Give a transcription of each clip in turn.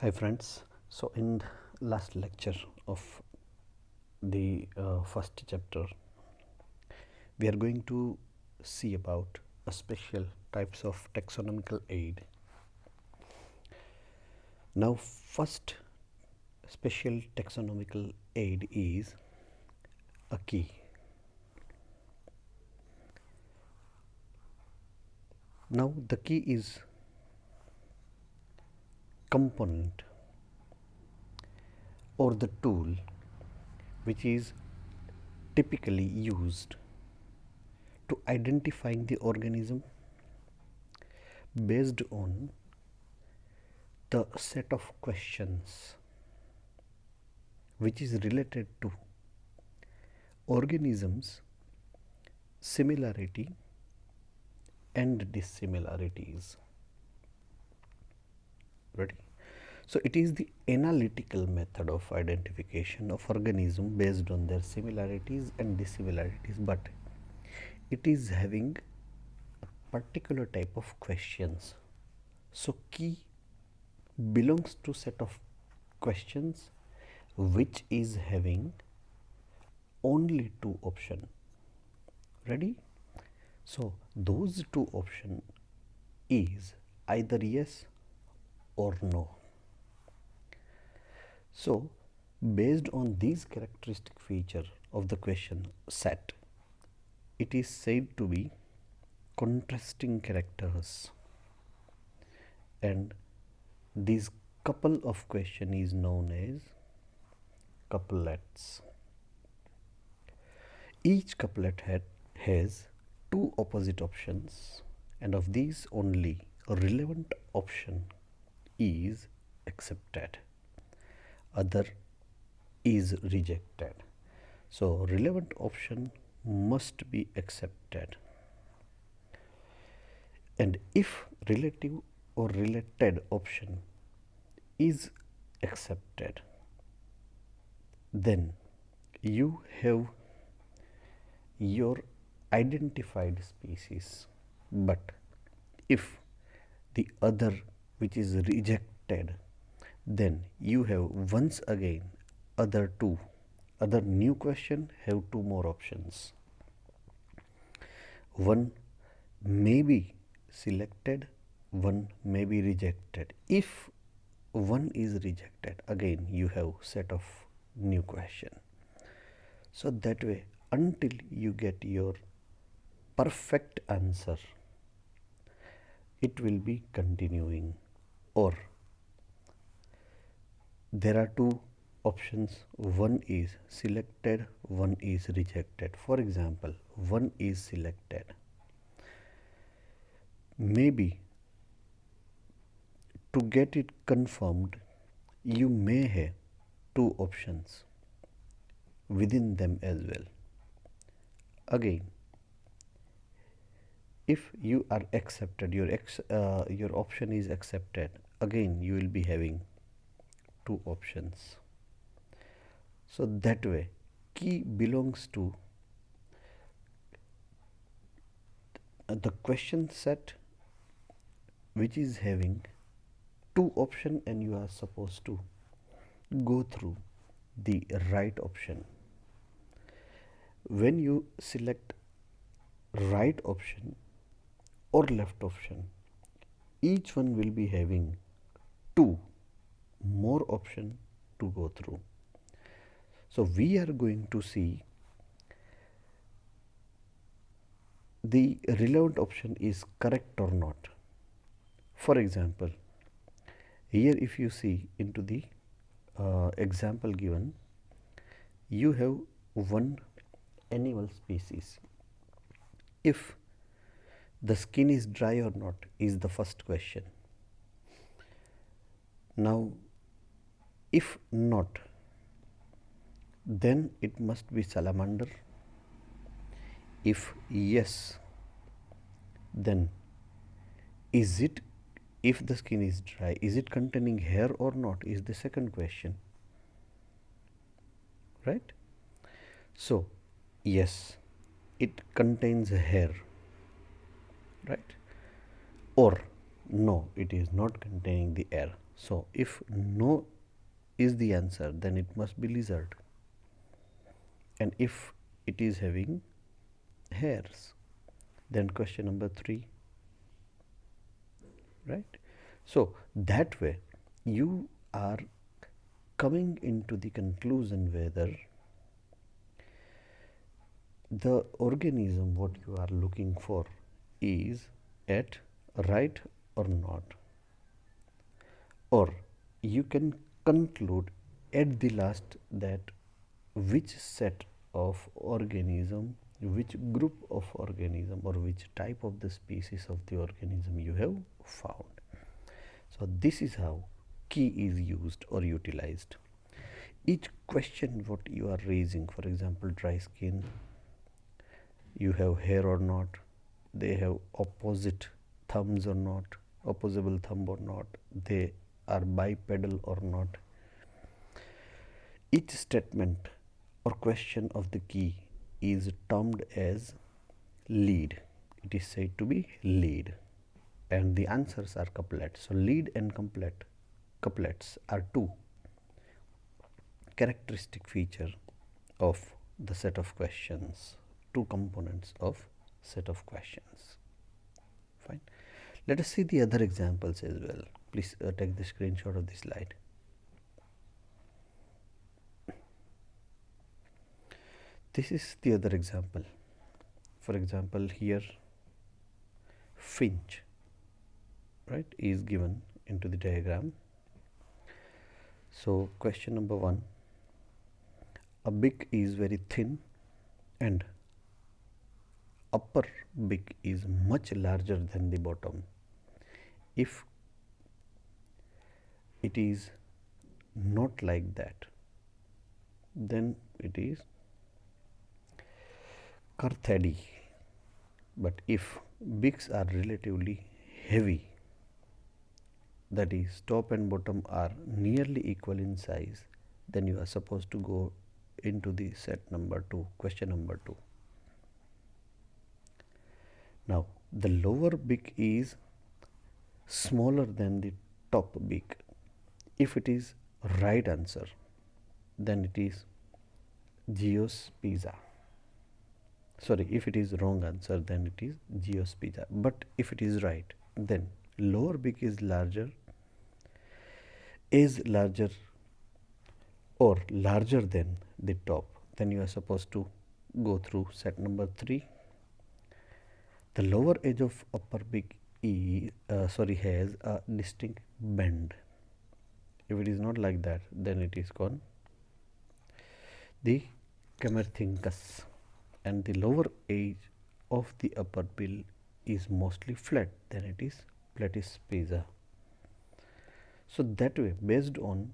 Hi friends, so in last lecture of the first chapter we are going to see about a special types of taxonomical aid. Now first special taxonomical aid is a key. Now the key is component or the tool which is typically used to identifying the organism based on the set of questions which is related to organisms similarity and dissimilarities. Ready? So it is the analytical method of identification of organism based on their similarities and dissimilarities, but it is having a particular type of questions. So key belongs to set of questions which is having only two options. Ready? So those two options is either yes or no. So based on these characteristic feature of the question set, it is said to be contrasting characters, and this couple of question is known as couplets. Each couplet has two opposite options, and of these only a relevant option is accepted, other is rejected. So relevant option must be accepted, and if relative or related option is accepted, then you have your identified species. But if the other which is rejected, then you have once again other new question have two more options. One may be selected, one may be rejected. If one is rejected, again you have set of new question. So that way, until you get your perfect answer, it will be continuing, or there are two options, one is selected, one is rejected. For example, one is selected. Maybe to get it confirmed, you may have two options within them as well. Again, if you are accepted, your option is accepted, again you will be having two options. So that way, key belongs to the question set which is having two options, and you are supposed to go through the right option. When you select right option or left option, each one will be having two more option to go through. So we are going to see the relevant option is correct or not. For example, here if you see into the example given, you have one animal species. If the skin is dry or not is the first question. Now if not, then it must be salamander. If yes, then if the skin is dry, is it containing hair or not is the second question, right? So yes, it contains hair, right? Or no, it is not containing the air. So if no is the answer, then it must be lizard. And if it is having hairs, then question number 3, right? So that way you are coming into the conclusion whether the organism what you are looking for is at right or not, or you can conclude at the last that which set of organism, which group of organism, or which type of the species of the organism you have found. So this is how key is used or utilized. Each question what you are raising, for example, dry skin, you have hair or not, they have opposite thumbs or not, opposable thumb or not, they are bipedal or not. Each statement or question of the key is termed as lead. It is said to be lead, and the answers are couplets. So lead and couplets are two characteristic feature of the set of questions, two components of set of questions. Fine. Let us see the other examples as well. Please take the screenshot of the slide. This is the other example. For example, here finch, right, is given into the diagram. So question number 1, a beak is very thin and upper beak is much larger than the bottom. If it is not like that, then it is Carthady. But if beaks are relatively heavy, that is top and bottom are nearly equal in size, then you are supposed to go into the set number 2, question number 2. Now the lower beak is smaller than the top beak. If it is right answer, then it is Geospiza. Sorry, if it is wrong answer, then it is Geospiza. But if it is right, then lower beak is larger or larger than the top, then you are supposed to go through set number 3. The lower edge of upper beak has a distinct bend. If it is not like that, then it is called the Camerthynchus, and the lower edge of the upper bill is mostly flat, then it is Platyspiza. So that way, based on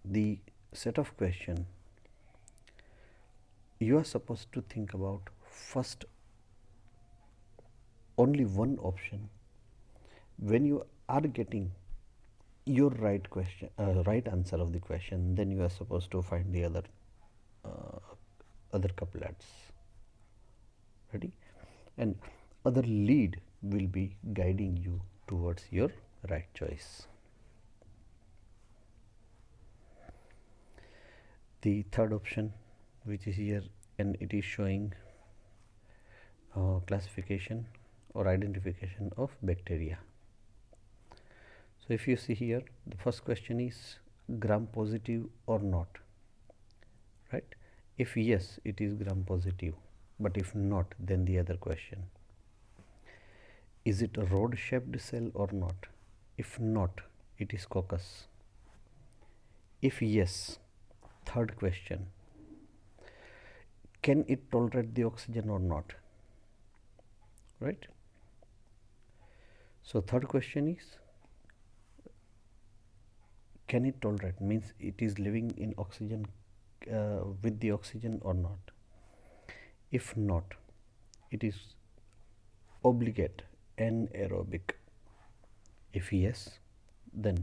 the set of question, you are supposed to think about first only one option. When you are getting your right answer of the question, then you are supposed to find the other couplets. Ready? And other lead will be guiding you towards your right choice. The third option, which is here, and it is showing classification or identification of bacteria. So if you see here, the first question is gram positive or not, right? If yes, it is gram positive, but if not, then the other question, is it a rod shaped cell or not? If not, it is coccus. If yes, third question, can it tolerate the oxygen or not, right? So third question is, can it tolerate, means it is living in oxygen with the oxygen or not. If not, it is obligate anaerobic. If yes, then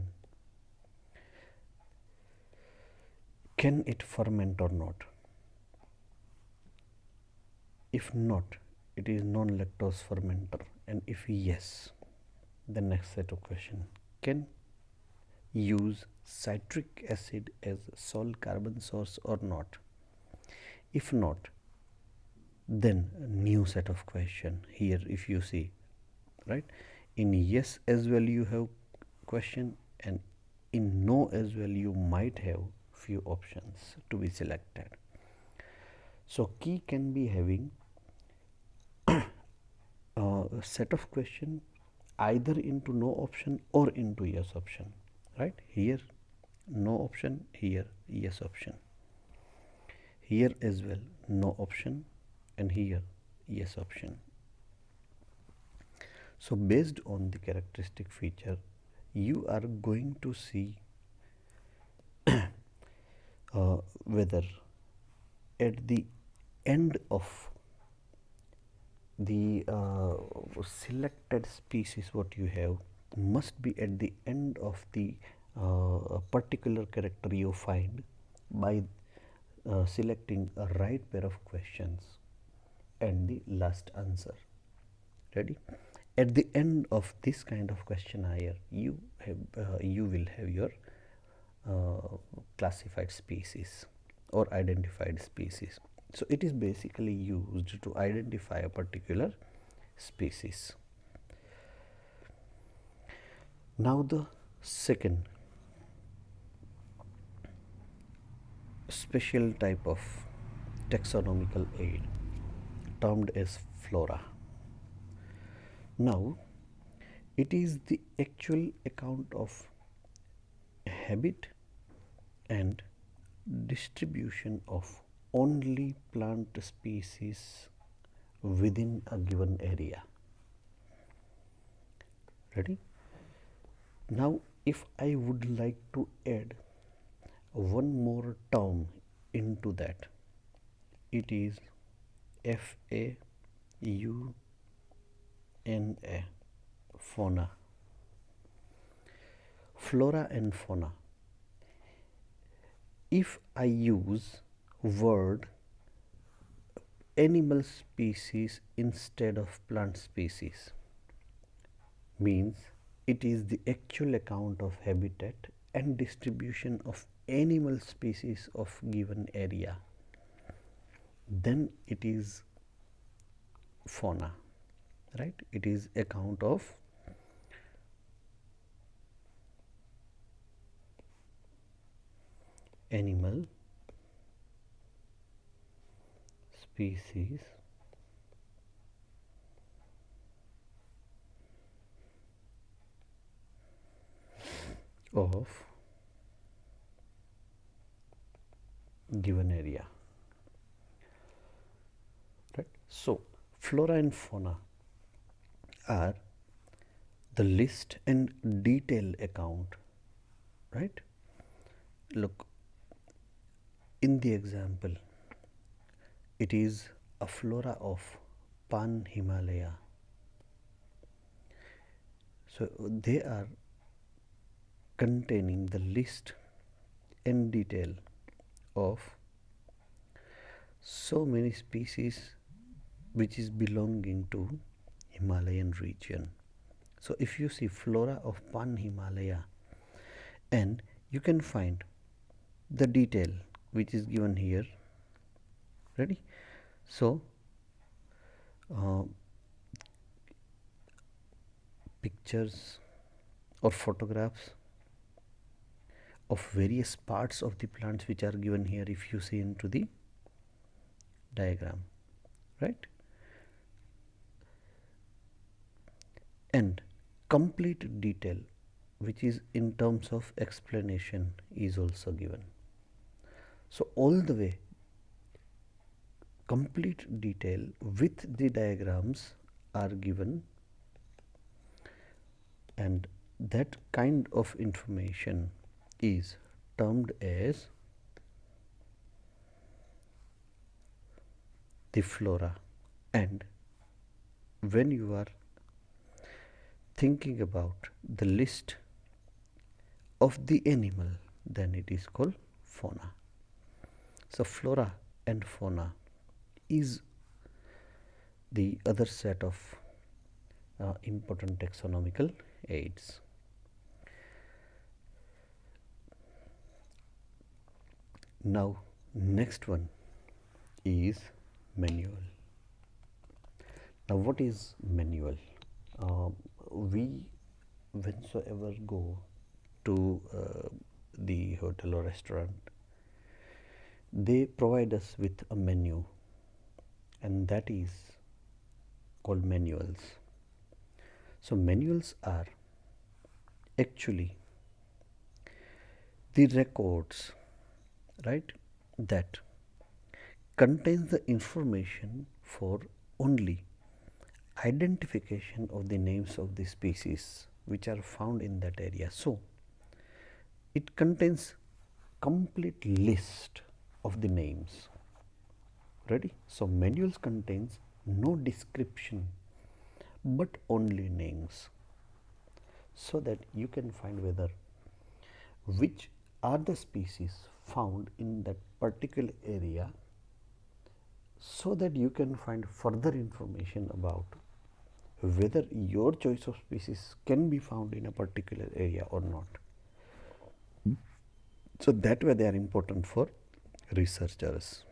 can it ferment or not? If not, it is non-lactose fermenter, and if yes, the next set of question, can use citric acid as sole carbon source or not? If not, then a new set of question here. If you see, right, in yes as well you have question, and in no as well you might have few options to be selected. So key can be having a set of question either into no option or into yes option, right? Here no option, here yes option, here as well no option, and here yes option. So based on the characteristic feature, you are going to see whether at the end of the selected species what you have must be at the end of the particular character you find by selecting a right pair of questions and the last answer. Ready? At the end of this kind of questionnaire, you will have your classified species or identified species. So it is basically used to identify a particular species. Now the second special type of taxonomical aid termed as flora. Now it is the actual account of habit and distribution of only plant species within a given area. Ready? Now if I would like to add one more term into that, it is FAUNA, fauna, flora and fauna. If I use word animal species instead of plant species, means it is the actual account of habitat and distribution of animal species of given area, then it is fauna, right? It is account of animal species of given area, right? So flora and fauna are the list and detail account, right? Look, in the example, it is a flora of Pan Himalaya. So they are containing the list and detail of so many species which is belonging to Himalayan region. So if you see flora of Pan Himalaya, and you can find the detail which is given here. Ready? So pictures or photographs of various parts of the plants which are given here, if you see into the diagram, right? And complete detail which is in terms of explanation is also given. So all the way complete detail with the diagrams are given, and that kind of information is termed as the flora. And when you are thinking about the list of the animal, then it is called fauna. So flora and fauna is the other set of important taxonomical aids. Now, next one is manual. Now, what is manual? We, whensoever go to the hotel or restaurant, they provide us with a menu, and that is called manuals. So, manuals are actually the records, right, that contains the information for only identification of the names of the species which are found in that area. So, it contains complete list of the names. Ready? So, manuals contains no description but only names, so that you can find whether which are the species found in that particular area, so that you can find further information about whether your choice of species can be found in a particular area or not. So, that way they are important for researchers.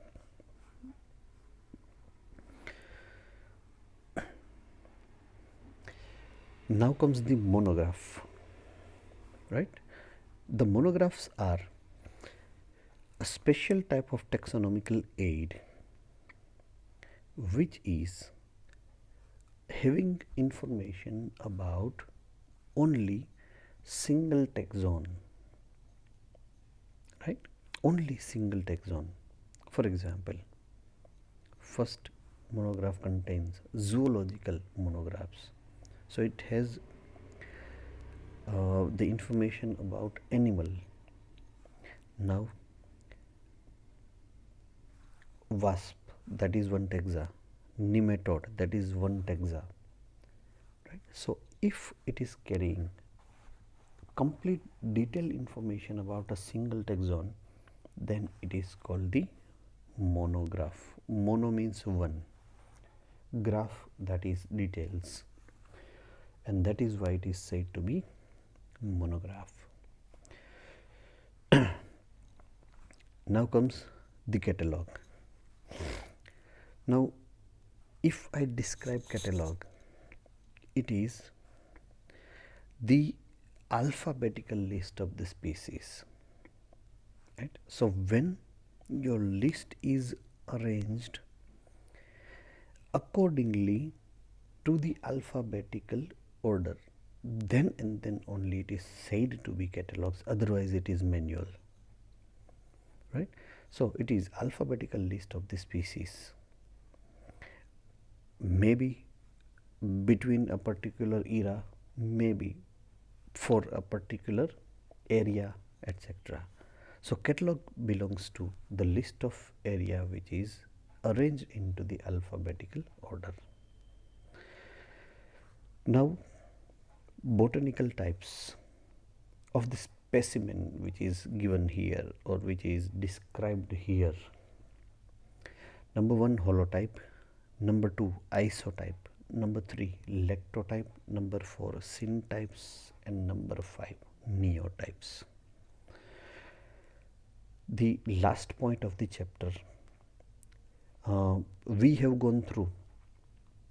Now comes the monograph, right? The monographs are a special type of taxonomical aid which is having information about only single taxon, right? Only single taxon. For example, first monograph contains zoological monographs. So, it has the information about animal. Now, wasp, that is one taxa, nematode, that is one taxa, right. So, if it is carrying complete detailed information about a single taxon, then it is called the monograph. Mono means one, graph, that is details, and that is why it is said to be monograph. Now comes the catalog. Now, if I describe catalog, it is the alphabetical list of the species, right. So, when your list is arranged accordingly to the alphabetical order, then and then only it is said to be catalogs, otherwise it is manual, right. So, it is alphabetical list of the species, maybe between a particular era, maybe for a particular area, etc. So, catalog belongs to the list of area which is arranged into the alphabetical order. Now, botanical types of the specimen which is given here or which is described here. Number 1, holotype. Number 2, isotype. Number 3, lectotype. Number 4, syntypes, and number 5, neotypes. The last point of the chapter, we have gone through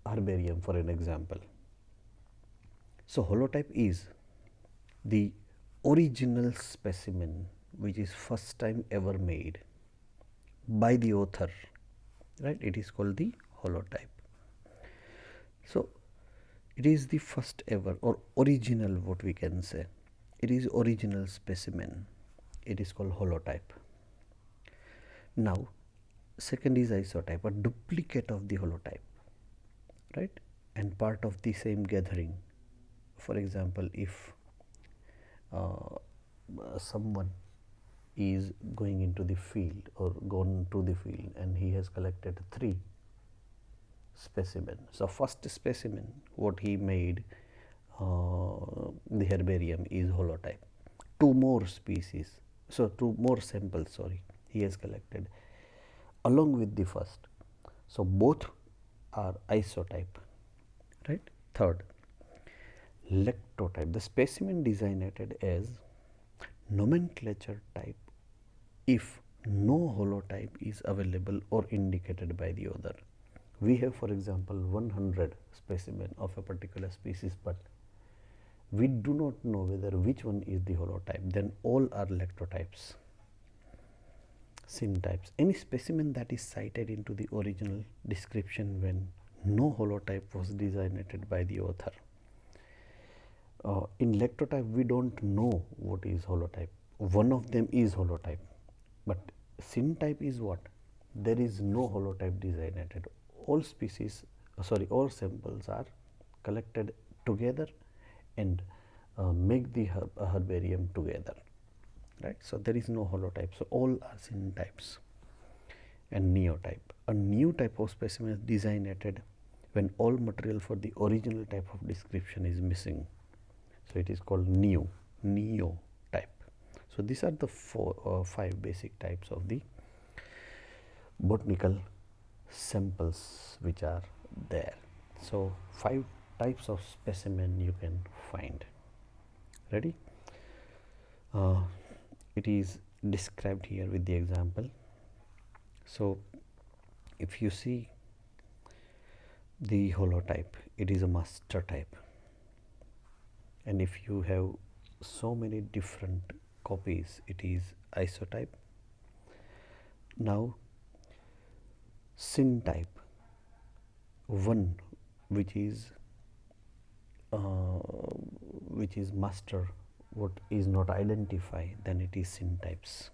herbarium for an example. So, holotype is the original specimen which is first time ever made by the author, right. It is called the holotype. So, it is the first ever or original, what we can say, it is original specimen, it is called holotype. Now, second is isotype, a duplicate of the holotype, right, and part of the same gathering. For example, if someone is going into the field or gone to the field and he has collected 3 specimen. So, first specimen what he made the herbarium is holotype. 2 more species, so 2 more samples, sorry, he has collected along with the first. So, both are isotype, right? Third, lectotype, the specimen designated as nomenclature type if no holotype is available or indicated by the author. We have, for example, 100 specimen of a particular species, but we do not know whether which one is the holotype, then all are lectotypes. Syntypes, any specimen that is cited into the original description when no holotype was designated by the author. In lectotype, we don't know what is holotype. One of them is holotype, but syntype is what? There is no holotype designated. All species, all samples are collected together and make the herbarium together, right? So there is no holotype. So all are syntypes. And neotype, a new type of specimen is designated when all material for the original type of description is missing. So it is called neotype. So these are the five basic types of the botanical samples which are there. So 5 types of specimen you can find. Ready? It is described here with the example. So if you see the holotype, it is a master type, and if you have so many different copies, it is isotype. Now syntype, one which is master, what is not identified, then it is syntypes.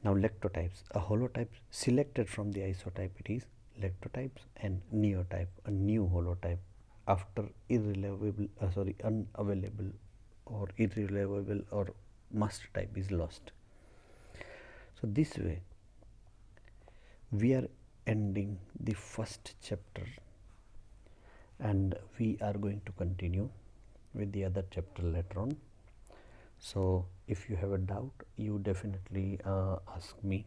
Now lectotypes, a holotype selected from the isotype, it is lectotypes. And neotype, a new holotype after unavailable or irrelevable or master type is lost. So this way we are ending the first chapter, and we are going to continue with the other chapter later on. So if you have a doubt, you definitely ask me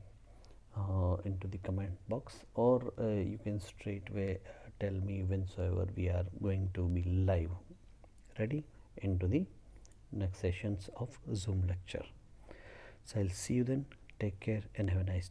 into the comment box, or you can straightway tell me whensoever we are going to be live, ready into the next sessions of Zoom lecture. So I'll see you then. Take care and have a nice day.